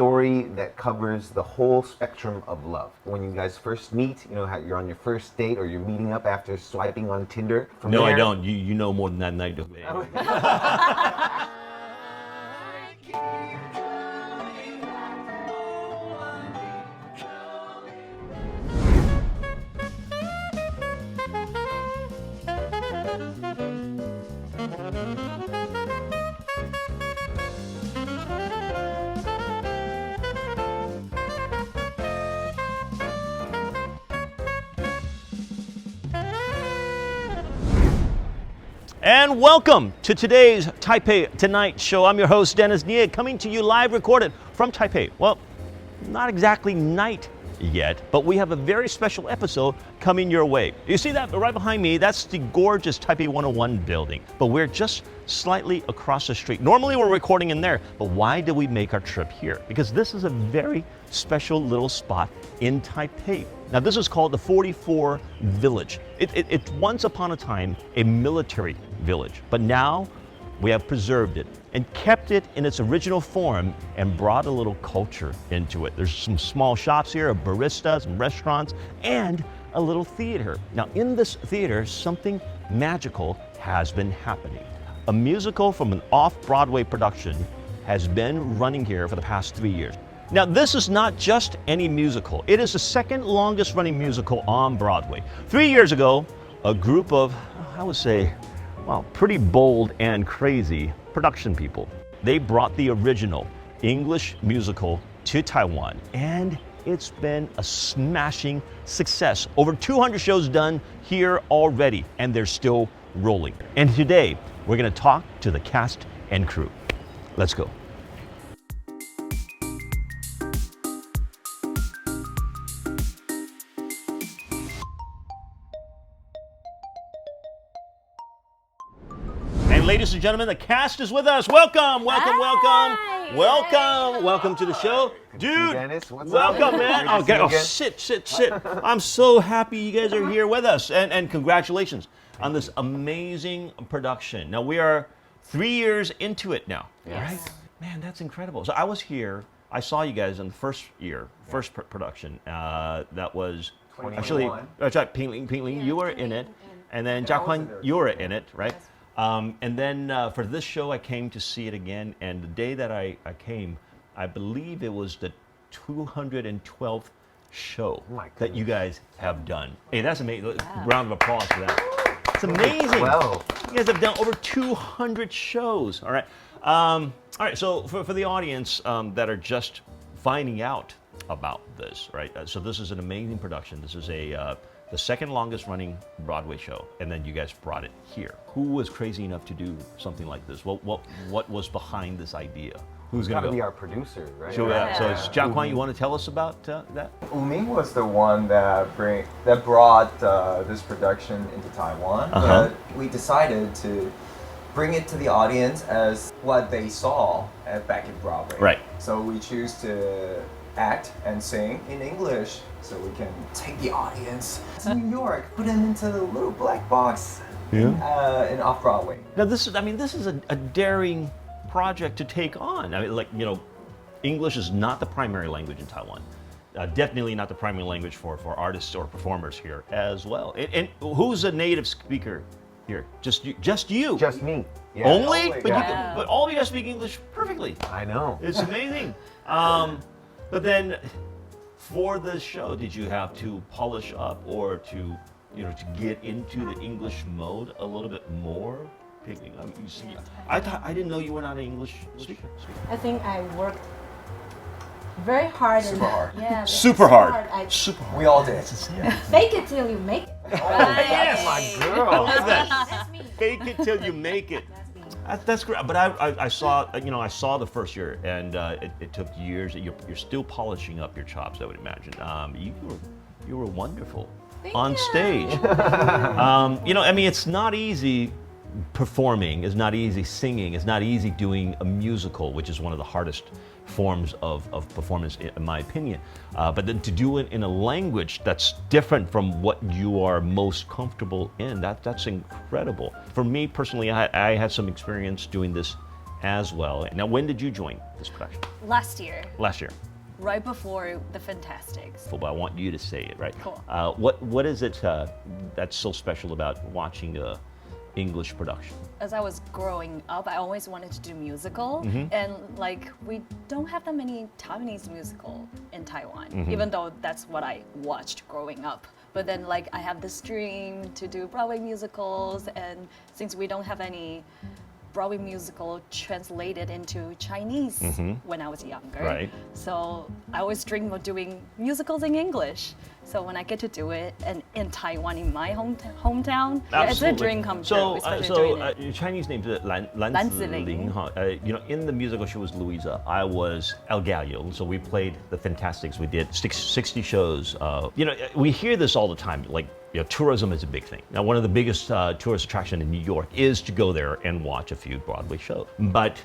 story that covers the whole spectrum of love. When you guys first meet, you know how you're on your first date or you're meeting up after swiping on Tinder. No, I don't. You know more than that night of me. And welcome to today's Taipei Tonight Show. I'm your host, Dennis Neely, coming to you live recorded from Taipei. Well, not exactly night yet, but we have a very special episode coming your way. You see that right behind me? That's the gorgeous Taipei 101 building, but we're just slightly across the street. Normally we're recording in there, but why did we make our trip here? Because this is a very special little spot in Taipei. Now this is called the 44 Village. It's once upon a time a military village, but now we have preserved it and kept it in its original form and brought a little culture into it. There's some small shops here, a barista, some restaurants, and a little theater. Now in this theater, something magical has been happening. A musical from an Off-Broadway production has been running here for the past 3 years. Now this is not just any musical. It is the second longest running musical on Broadway. 3 years ago, a group of, I would say, well, pretty bold and crazy production people. They brought the original English musical to Taiwan, and it's been a smashing success. Over 200 shows done here already, and they're still rolling. And today, we're gonna talk to the cast and crew. Let's go. Ladies and gentlemen, the cast is with us. Welcome, welcome, welcome, welcome, welcome to the show. Dude, Dennis, what's welcome, up? man. Okay, sit. I'm so happy you guys are here with us, and congratulations on this amazing production. Now, we are 3 years into it now, right? Man, that's incredible. So I was here, I saw you guys in the first year, first production. That was actually, that's right, Ping Ling, you were in it, and then Jia Kuan, you were in it, right? And then for this show, I came to see it again. And the day that I came, I believe it was the 212th show that you guys have done. Hey, that's amazing. Round of applause for that. It's amazing. Wow. You guys have done over 200 shows. All right. All right. So for the audience that are just finding out about this, right? So this is an amazing production. This is the second longest running Broadway show, and then you guys brought it here. Who was crazy enough to do something like this? What was behind this idea? Who's going to be our producer, right? Sure, yeah. So it's Jia Kuan, you want to tell us about that? Uming was the one that brought this production into Taiwan. But we decided to bring it to the audience as what they saw back in Broadway. Right. So we choose to act and sing in English so we can take the audience to New York, put them into the little black box in Off-Broadway. Now this is a daring project to take on. I mean, like, you know, English is not the primary language in Taiwan. Definitely not the primary language for artists or performers here as well. And who's a native speaker here? Just you? Just me. Yeah. Only? But all of you guys speak English perfectly. I know. It's amazing. But then, for this show, did you have to polish up or to get into the English mode a little bit more? You see, I didn't know you were not an English speaker. I think I worked very hard. Super hard. Yeah. Super hard. Super hard. We all did. Fake it till you make it. Yes, my girl. I love that. That's me. Fake it till you make it. That's great. But I saw the first year, and it took years. You're still polishing up your chops, I would imagine. You were wonderful on stage. It's not easy performing, it's not easy singing, it's not easy doing a musical, which is one of the hardest forms of performance, in my opinion. But then to do it in a language that's different from what you are most comfortable in, that's incredible. For me personally, I had some experience doing this as well. Now, when did you join this production? Last year, Last year. right before the Fantastics. But I want you to say it, right? Cool. What is it that's so special about watching a English production? As I was growing up, I always wanted to do musical, and like we don't have that many Taiwanese musical in Taiwan, even though that's what I watched growing up. But then like I have this dream to do Broadway musicals, and since we don't have any Broadway musical translated into Chinese when I was younger. Right. So I always dream of doing musicals in English. So when I get to do it and in Taiwan, in my hometown, yeah, it's a dream come true, especially doing it. Your Chinese name is Lan Ziling. Ziling, huh? You know, in the musical she was Louisa. I was El Gallo. So we played the Fantastics. We did 60 shows. You know, we hear this all the time. Like, you know, tourism is a big thing. Now, one of the biggest tourist attractions in New York is to go there and watch a few Broadway shows. But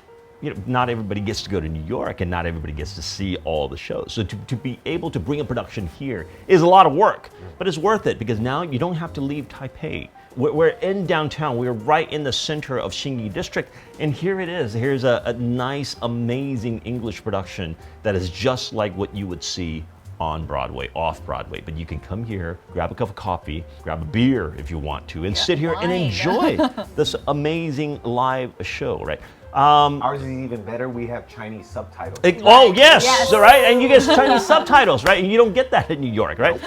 you know, not everybody gets to go to New York, and not everybody gets to see all the shows. So to be able to bring a production here is a lot of work, but it's worth it because now you don't have to leave Taipei. We're in downtown. We're right in the center of Xinyi District, and here it is. Here's a nice, amazing English production that is just like what you would see on Broadway, off-Broadway. But you can come here, grab a cup of coffee, grab a beer if you want to, and sit here and wine. enjoy this amazing live show, right? Ours is even better. We have Chinese subtitles. Oh yes, Yes. So, right, and you get Chinese subtitles, right? And you don't get that in New York, right?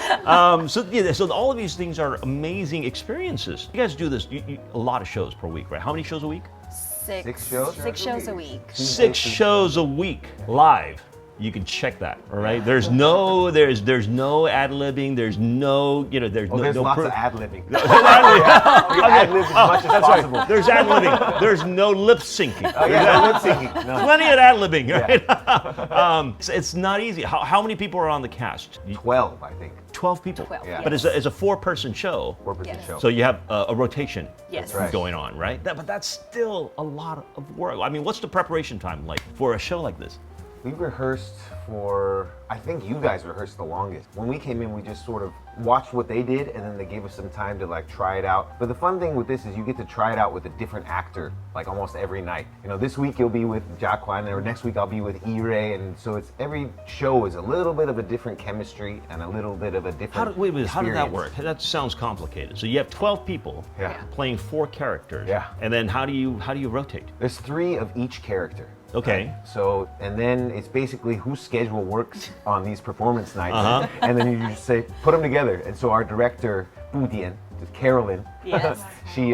So all of these things are amazing experiences. You guys do this a lot of shows per week, right? How many shows a week? Six shows? 6 shows a week. 6 shows a week live. You can check that, all right? There's no ad-libbing. There's no, you know, there's There's no lots proof. of ad-libbing. There's ad-libbing. We ad-lib as much as That's possible. right. There's ad-libbing. There's no lip syncing. Oh yeah, no lip syncing. No. Plenty of ad-libbing, right? It's not easy. How many people are on the cast? 12, I think. 12 people. 12, Yeah. But it's a 4-person show. 4% Yes. show. So you have a rotation Yes. right. going on, right? But that's still a lot of work. I mean, what's the preparation time like for a show like this? We rehearsed for, I think you guys rehearsed the longest. When we came in, we just sort of watched what they did, and then they gave us some time to like try it out. But the fun thing with this is you get to try it out with a different actor, like almost every night. You know, this week you'll be with Jia Kwan, or next week I'll be with Ray, and so it's every show is a little bit of a different chemistry and a little bit of a different How did that experience. work? That sounds complicated. So you have 12 people Yeah. playing 4 characters. Yeah. And then how do you rotate? There's 3 of each character. Okay. So, and then it's basically whose schedule works on these performance nights. And then you just say, put them together. And so our director, Bu Dian, Carolyn, Yes. she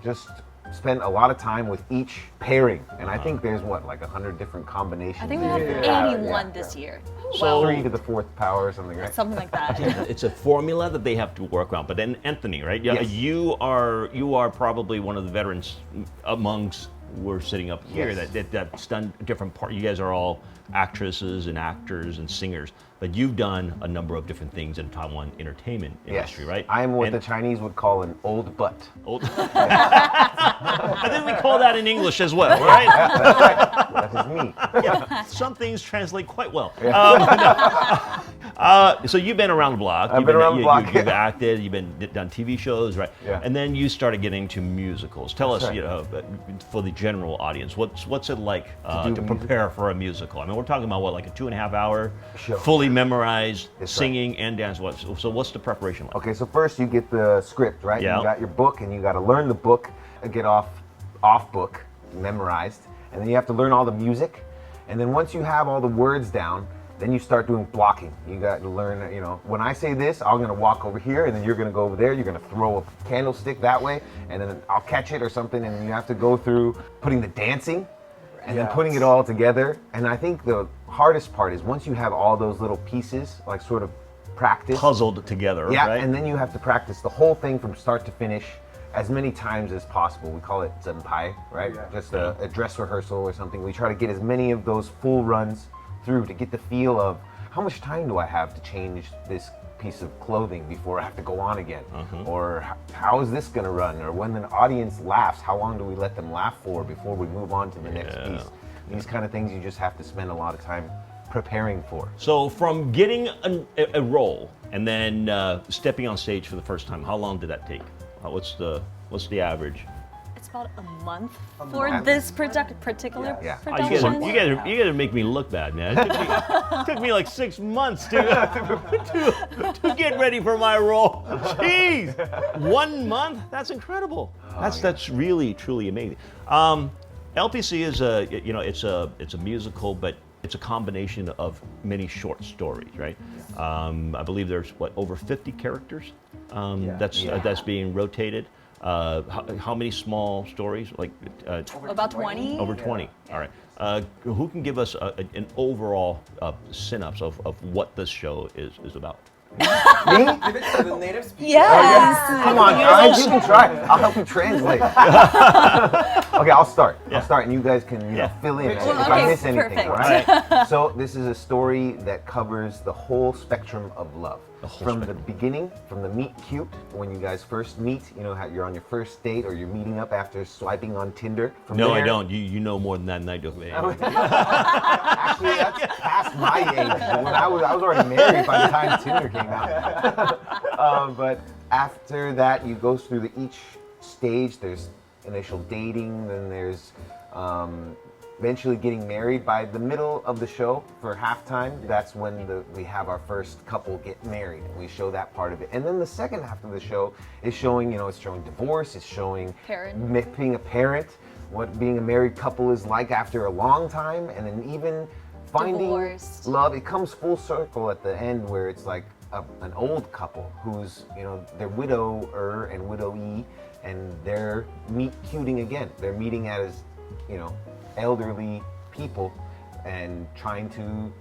just spent a lot of time with each pairing. And I think there's like 100 different combinations. I think we have Yeah, 81 yeah. this year. So- 3 to the 4th power or something, right? Something like that. It's a formula that they have to work around. But then Anthony, right? Yeah, Yes. you are probably one of the veterans amongst we're sitting up here Yes. that's done different part. You guys are all actresses and actors and singers, but you've done a number of different things in Taiwan entertainment industry, right? I am what And the Chinese would call an old butt. old- I think we call that in English as well, right? That is me. Yeah, some things translate quite well. So you've been around the block. I've been around the block, You've yeah. acted. You've done TV shows, right? Yeah. And then you started getting into musicals. Tell us, right. you know, for the general audience, what's it like do to a prepare for a musical? I mean, we're talking about what, like a 2.5-hour, Show. fully memorized, That's singing and dance. So what's the preparation like? Okay, so first you get the script, right? Yeah. You got your book, and you got to learn the book, get off book, memorized, and then you have to learn all the music. And then once you have all the words down, then you start doing blocking. You got to learn, you know, when I say this, I'm gonna walk over here, and then you're gonna go over there. You're gonna throw a candlestick that way, and then I'll catch it or something. And then you have to go through putting the dancing, and then putting it all together. And I think the hardest part is once you have all those little pieces, like sort of practice. Puzzled together, Yeah, right? and then you have to practice the whole thing from start to finish as many times as possible. We call it zenpai, right? Just a dress rehearsal or something. We try to get as many of those full runs through to get the feel of how much time do I have to change this piece of clothing before I have to go on again? Or how is this gonna run? Or when the audience laughs, how long do we let them laugh for before we move on to the next piece? These kind of things you just have to spend a lot of time preparing for. So from getting a role and then stepping on stage for the first time, how long did that take? What's the average? It's about a month for this particular Yeah. Oh, production. you guys are making me look bad, man. It took me like 6 months to get ready for my role. Jeez, 1 month? That's incredible. That's really truly amazing. LPC is it's a musical, but it's a combination of many short stories, right? I believe there's over 50 characters that's being rotated. How many small stories? Like About 20. over 20. All right. Who can give us an overall synopsis of what this show is about? Me? Give it to the native speaker. Yes. Come on, guys, you can try. I'll help you translate. Okay, I'll start. I'll start, and you guys can fill in if I miss anything. Perfect. All right? So this is a story that covers the whole spectrum of love. From the beginning, from the meet cute, when you guys first meet, you know how you're on your first date or you're meeting up after swiping on Tinder. From No, there, I don't. You know more than that, and I do. Actually, that's past my age. When I was already married by the time Tinder came out. But after that, you go through each stage. There's initial dating, then there's eventually getting married. By the middle of the show, for halftime, that's when we have our first couple get married, and we show that part of it. And then the second half of the show is showing, it's showing divorce, it's showing being a parent, what being a married couple is like after a long time, and then even finding Divorced. love. It comes full circle at the end where it's like an old couple who's, they're widower and widowee, and they're meet-cuting again. They're meeting as, elderly people and trying to,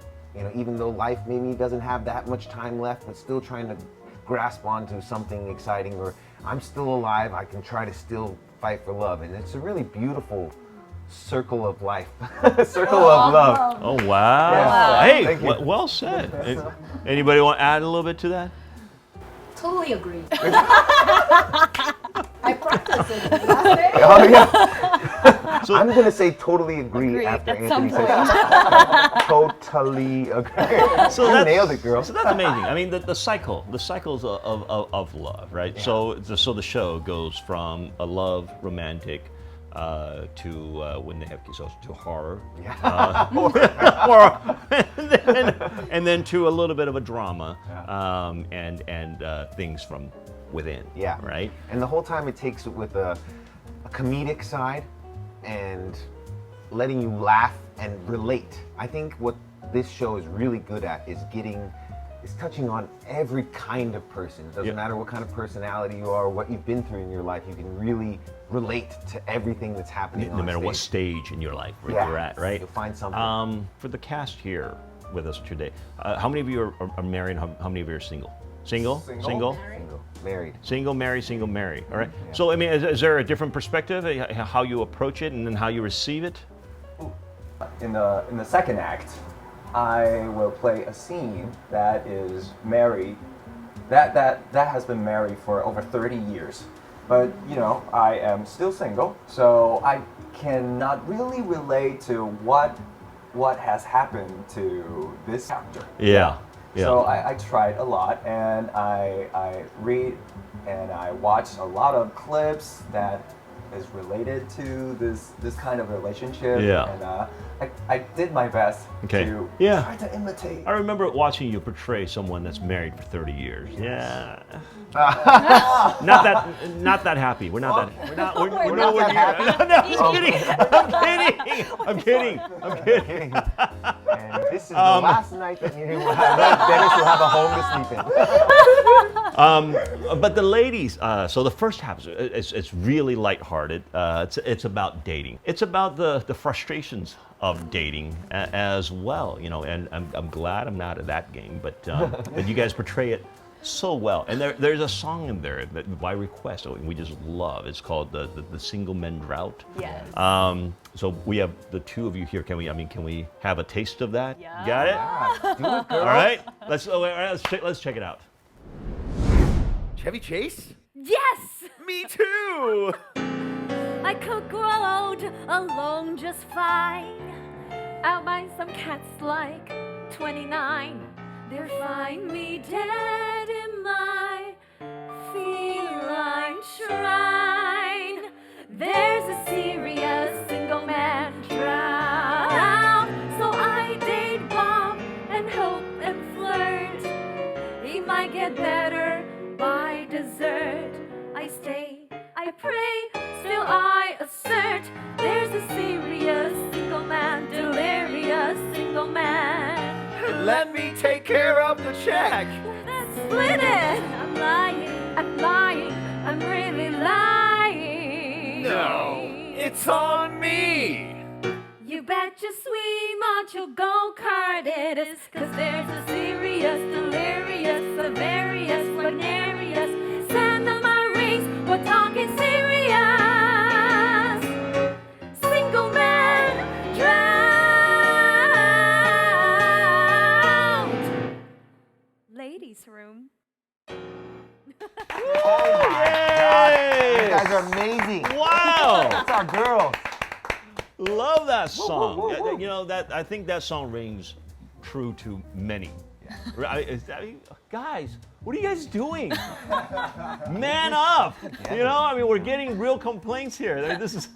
even though life maybe doesn't have that much time left, but still trying to grasp onto something exciting, or I'm still alive, I can try to still fight for love. And it's a really beautiful circle of life, circle of love. Oh, wow. Yeah. Hey, Thank you. well said. Anybody want to add a little bit to that? Totally agree. I practiced it last day. Oh yeah. I'm gonna say totally agree after at some Anthony says totally agree. So You nailed it, girl. So that's amazing. I mean, the cycles of love, right? Yeah. So the show goes from a love romantic to when they have kids, so to horror, and then to a little bit of a drama, and things from within. Yeah. Right. And the whole time it takes it with a comedic side and letting you laugh and relate. I think what this show is really good at is touching on every kind of person. It doesn't matter what kind of personality you are, or what you've been through in your life, you can really relate to everything that's happening No matter what stage in your life where you're at, right? You'll find something. For the cast here with us today, how many of you are married? How many of you are single? Single? Single. Married. Single, married. All right. Yeah. So, I mean, is there a different perspective, how you approach it and then how you receive it? In the second act, I will play a scene that is married, that has been married for over 30 years. But, I am still single, so I cannot really relate to what has happened to this character. Yeah. So I tried a lot, and I read and I watched a lot of clips that is related to this kind of relationship. Yeah. And I did my best to try to imitate. I remember watching you portray someone that's married for 30 years. Yes. Yeah. not that happy. We're not that happy. No, I'm kidding. And this is the last night that Dennis will have a home to sleep in. But the ladies, so the first half it's really lighthearted. It's about dating. It's about the frustrations of dating as well, and I'm glad I'm not at that game, but you guys portray it so well. And there's a song in there that by request we just love. It's called the Single Men Drought. Yes. So we have the two of you here. Can we have a taste of that? Yeah. Got it? Yeah, do it, girl. All right. Let's check it out. Chevy Chase? Yes! Me too! I could grow old alone just fine. Out by some cats like 29. They'll find me dead in my feline shrine. There's get better by dessert. I stay, I pray, still I assert. There's a serious single man, delirious single man. Let me take care of the check. Let's split it. I'm lying, I'm really lying. No, it's on me. You bet your sweet macho go-kart it is, 'cause there's a serious, delirious, a various, luxurious, sand on my rings, we're talking serious. Single man drowned. Ladies' room. You guys are amazing. Wow! That's our girls. Love that song. You know that I think that song rings true to many. Right? Guys, what are you guys doing? Man up! You know, I mean, we're getting real complaints here. I mean, this is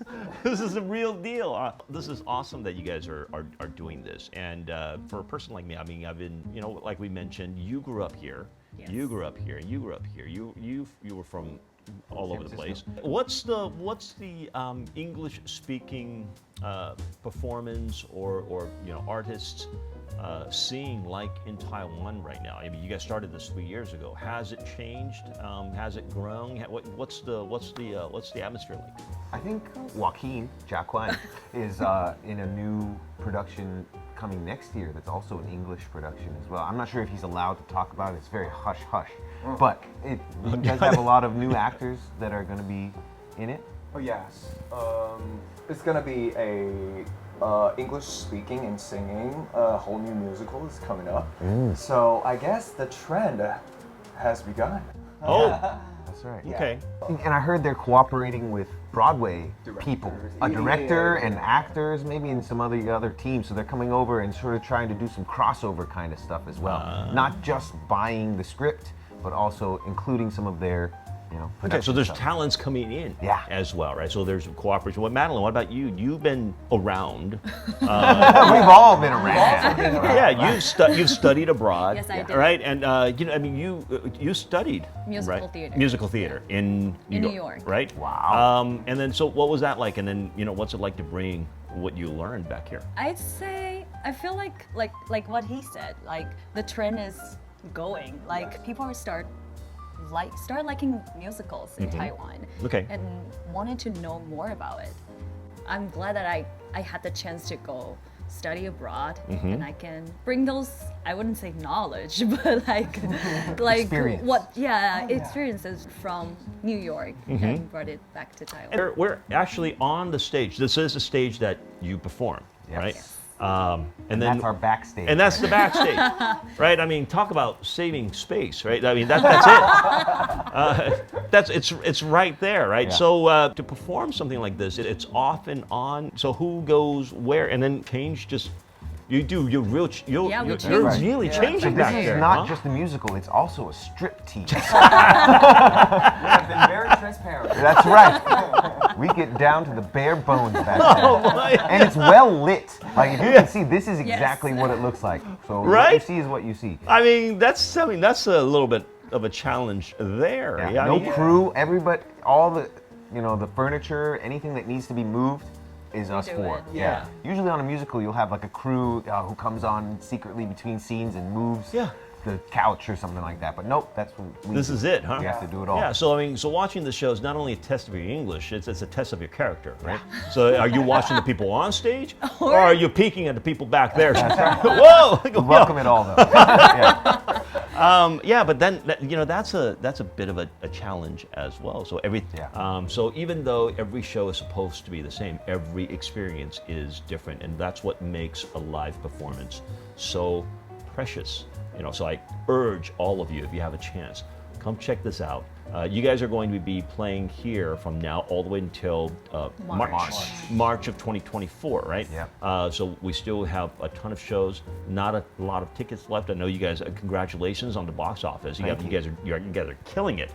a real deal. This is awesome that you guys are doing this. And for a person like me, I mean, I've been, you know, like we mentioned, you grew up here. Yes. You grew up here. You grew up here. You were from all over the place. What's the English speaking performance or you know artists seeing like in Taiwan right now? I mean, you guys started this 3 years ago. Has it changed? Has it grown? What's the atmosphere like? I think Joaquin Jaquan is in a new production coming next year that's also an English production as well. I'm not sure if he's allowed to talk about it. It's very hush-hush. But he does have a lot of new actors that are going to be in it. Oh yes, it's gonna be a English speaking and singing. A whole new musical is coming up. So I guess the trend has begun. Oh, That's right. okay. And I heard they're cooperating with Broadway people, a director Yeah. and actors, maybe in some other teams. So they're coming over and sort of trying to do some crossover kind of stuff as well. Not just buying the script, but also including some of their, you know, Okay, production so there's stuff. talents coming in Yeah. as well, right? So there's cooperation. Well, Madeline, what about you? You've been around. We've all been around. Yeah, you've studied abroad. Yes, I did. Right, and you know, I mean, you studied Musical right? theater. Musical theater in New York. right? Wow. And then, so what was that like? And then, you know, what's it like to bring what you learned back here? I'd say I feel like what he said. Like the trend is going. Like people are start liking musicals in Taiwan. Okay. And wanted to know more about it. I'm glad that I had the chance to go study abroad and I can bring those, I wouldn't say knowledge, but like Experience. experiences from New York and brought it back to Taiwan. We're actually on the stage. This is a stage that you perform, Yes. right? Yes. And then That's our backstage. And that's the backstage, right? I mean, talk about saving space, right? I mean, that's it. It's right there, right? Yeah. So to perform something like this, it's off and on. So who goes where, and then change just. You're Yeah, we you're change. really So changing this back is there, not huh? just a musical, it's also a strip tease. We have been very transparent. That's right. We get down to the bare bones back Oh, there. my. And it's well lit. Like if you can see, this is exactly what it looks like. So what Right? you see is what you see. I mean, that's a little bit of a challenge there. Yeah, Yeah, I no mean, crew, everybody, all the, the furniture, anything that needs to be moved is us do four. it. Yeah. Usually on a musical, you'll have like a crew who comes on secretly between scenes and moves Yeah. the couch or something like that. But nope, that's what we This do. is it, huh? We have to do it all. Yeah, so I mean, so watching the show is not only a test of your English, it's a test of your character, right? So are you watching the people on stage, or are you peeking at the people back there? Whoa! We welcome it all though. Yeah. Yeah, but then that's a bit of a challenge as well. So so even though every show is supposed to be the same, every experience is different, and that's what makes a live performance so precious. So I urge all of you, if you have a chance, come check this out. You guys are going to be playing here from now all the way until March of 2024, right? Yeah. So we still have a ton of shows, not a lot of tickets left. I know you guys. Congratulations on the box office. You guys are killing it.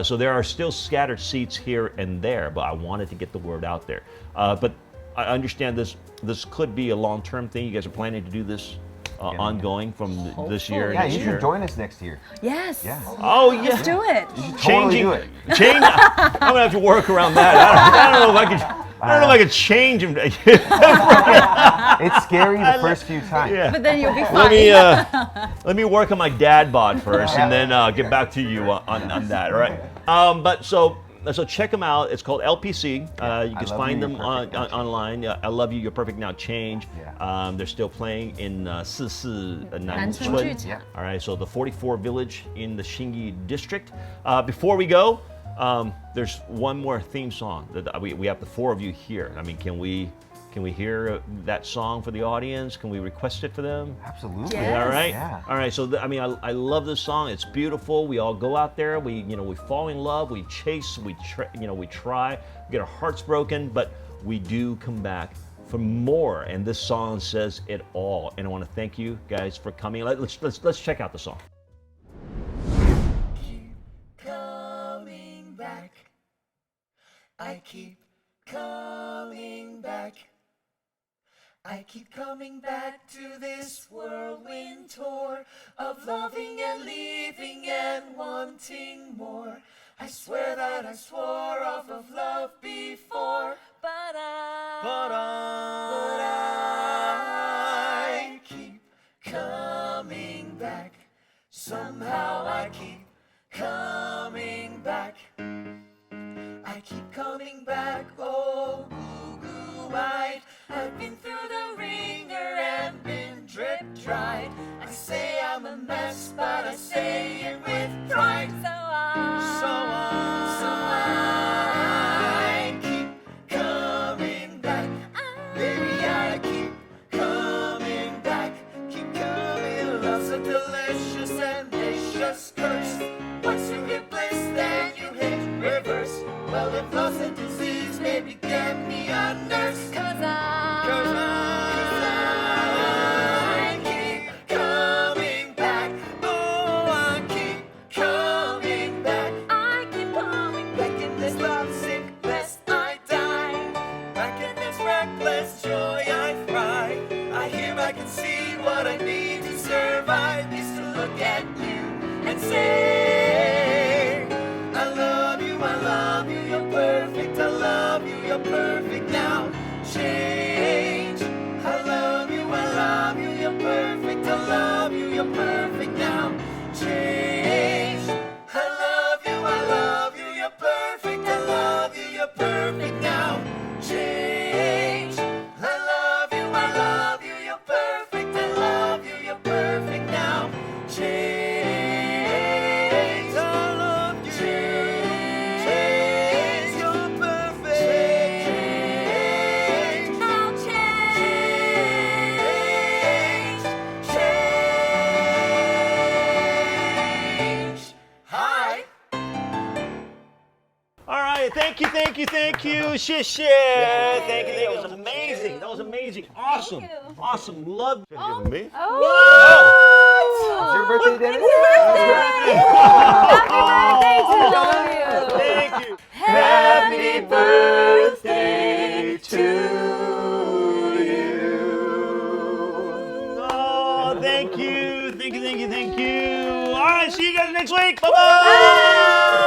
So there are still scattered seats here and there, but I wanted to get the word out there. But I understand this could be a long-term thing. You guys are planning to do this ongoing from this year. Yeah, next you year. should join us next year. Yes. Yeah. Oh yeah. Let's do it. You should totally Changing. do it. Change. I'm gonna have to work around that. I don't know if I could. I don't know if I could change him. It's scary the first few times. Yeah. But then you'll be Let fine. me let me work on my dad bod first, and then get back to you on that. All right. But so check them out. It's called LPC. You can find them online. I Love You, You're Perfect Now, Change. Yeah. They're still playing in 44南村. 南村剧场. All right. So the 44 Village in the Xingyi district. Before we go, there's one more theme song that we have the four of you here. I mean, can we hear that song for the audience? Can we request it for them? Absolutely. Yes. All right. Yeah. All right. So I mean, I love this song. It's beautiful. We all go out there. We fall in love. We chase. We try. We get our hearts broken, but we do come back for more. And this song says it all. And I want to thank you guys for coming. Let's check out the song. Coming back. I keep coming back. I keep coming back to this whirlwind tour of loving and leaving and wanting more. I swear that I swore off of love before, but I keep coming back. Somehow I keep coming back. I keep coming back, oh, goo-goo-eyed. I've been through the ringer and been drip-dried. I say I'm a mess, but I say it with pride. So I keep coming back. Baby, I keep coming back. Keep coming, love so delicious and vicious curse. Once you hit bliss, then you hit reverse. Well, if love's a disease, maybe get me a nurse. Cause I keep coming back. Oh, I keep coming back. I keep coming Back in this lovesick mess, I die. Back in this reckless joy, I fry. I hear I can see what I need to survive. Is to look at you and say, I love you, you're perfect. I love you, you're perfect now. Change. I love you, you're perfect. I love you, you're perfect now. Change. I love you, you're perfect. I love you, you're perfect now. Change. I love you, you're perfect. I love you, you're perfect now. Change. I love you. Change. You're perfect. Change. Now Change. Hi. All right, thank you. 谢谢 Thank you. That was amazing. Awesome. Love me. Is your birthday, Dennis? Thank you. Happy birthday to you. Oh, thank you. All right, see you guys next week. Bye-bye.